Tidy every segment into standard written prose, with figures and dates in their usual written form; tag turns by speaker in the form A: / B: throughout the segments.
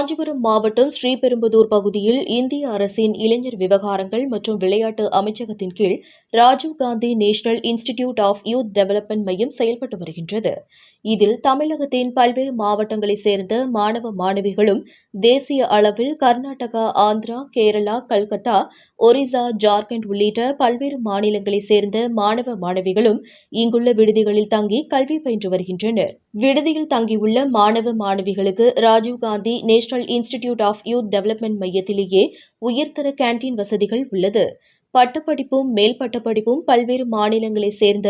A: காஞ்சிபுரம் மாவட்டம் ஸ்ரீபெரும்புதூர் பகுதியில் இந்திய அரசின் இளைஞர் விவகாரங்கள் மற்றும் விளையாட்டு அமைச்சகத்தின் கீழ் Rajiv Gandhi national institute of youth development மையம் செயல்பட்டு வருகின்றது. இதில் தமிழகத்தின் பல்வேறு மாவட்டங்களைச் சேர்ந்த மாணவ மாணவிகளும் தேசிய அளவில் கர்நாடகா, ஆந்திரா, கேரளா, கல்கத்தா, ஒரிசா, ஜார்க்கண்ட் உள்ளிட்ட பல்வேறு மாநிலங்களைச் சேர்ந்த மாணவ மாணவிகளும் இங்குள்ள விடுதிகளில் தங்கி கல்வி பயின்று வருகின்றனர். விடுதியில் தங்கியுள்ள மாணவ மாணவிகளுக்கு Rajiv Gandhi national institute of youth development மையத்திலேயே உயர்தர கேண்டீன் வசதிகள் உள்ளது. பட்டப்படிப்பும் மேல் பட்டப்படிப்பும் பல்வேறு மாநிலங்களைச் சேர்ந்த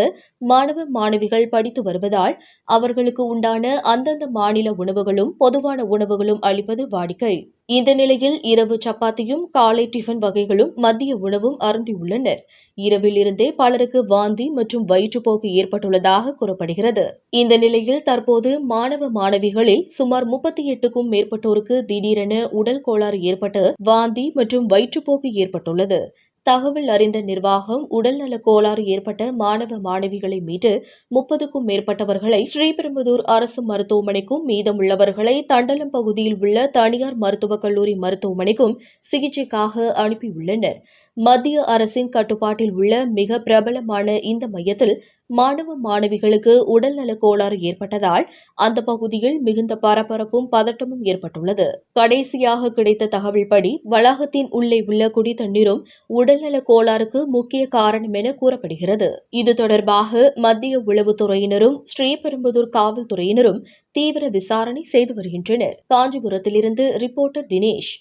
A: மாணவ மாணவிகள் படித்து வருவதால் அவர்களுக்கு உண்டான அந்தந்த மாநில உணவுகளும் பொதுவான உணவுகளும் அளிப்பது வாடிக்கை. இந்த நிலையில் இரவு சப்பாத்தியும் காலை டிஃபன் வகைகளும் மதிய உணவும் அருந்தியுள்ளனர். இரவில் இருந்தே பலருக்கு வாந்தி மற்றும் வயிற்றுப்போக்கு ஏற்பட்டுள்ளதாக கூறப்படுகிறது. இந்த நிலையில் தற்போது மாணவ மாணவிகளில் சுமார் 38க்கும் மேற்பட்டோருக்கு திடீரென உடல் கோளாறு ஏற்பட்டு வாந்தி மற்றும் வயிற்றுப்போக்கு ஏற்பட்டுள்ளது. தகவல் அறிந்த நிர்வாகம் உடல்நலக் கோளாறு ஏற்பட்ட மாணவ மாணவிகளை மீட்டு 30க்கும் மேற்பட்டவர்களை ஸ்ரீபெரும்புதூர் அரசு மருத்துவமனைக்கும் மீதமுள்ளவர்களை தண்டலம் பகுதியில் உள்ள தனியார் மருத்துவக் கல்லூரி மருத்துவமனைக்கும் சிகிச்சைக்காக அனுப்பியுள்ளனர். மத்திய அரசின் கட்டுப்பாட்டில் உள்ள மிக பிரபலமான இந்த மையத்தில் மாணவ மாணவிகளுக்கு உடல்நலக் கோளாறு ஏற்பட்டதால் அந்த பகுதியில் மிகுந்த பரபரப்பும் பதட்டமும் ஏற்பட்டுள்ளது. கடைசியாக கிடைத்த தகவல்படி வளாகத்தின் உள்ளே உள்ள குடிதண்ணீரும் உடல்நலக் கோளாறுக்கு முக்கிய காரணம் என கூறப்படுகிறது. இது தொடர்பாக மத்திய உளவுத்துறையினரும் ஸ்ரீபெரும்புதூர் காவல்துறையினரும் தீவிர விசாரணை செய்து வருகின்றனர். காஞ்சிபுரத்திலிருந்து ரிப்போர்ட்டர் தினேஷ்.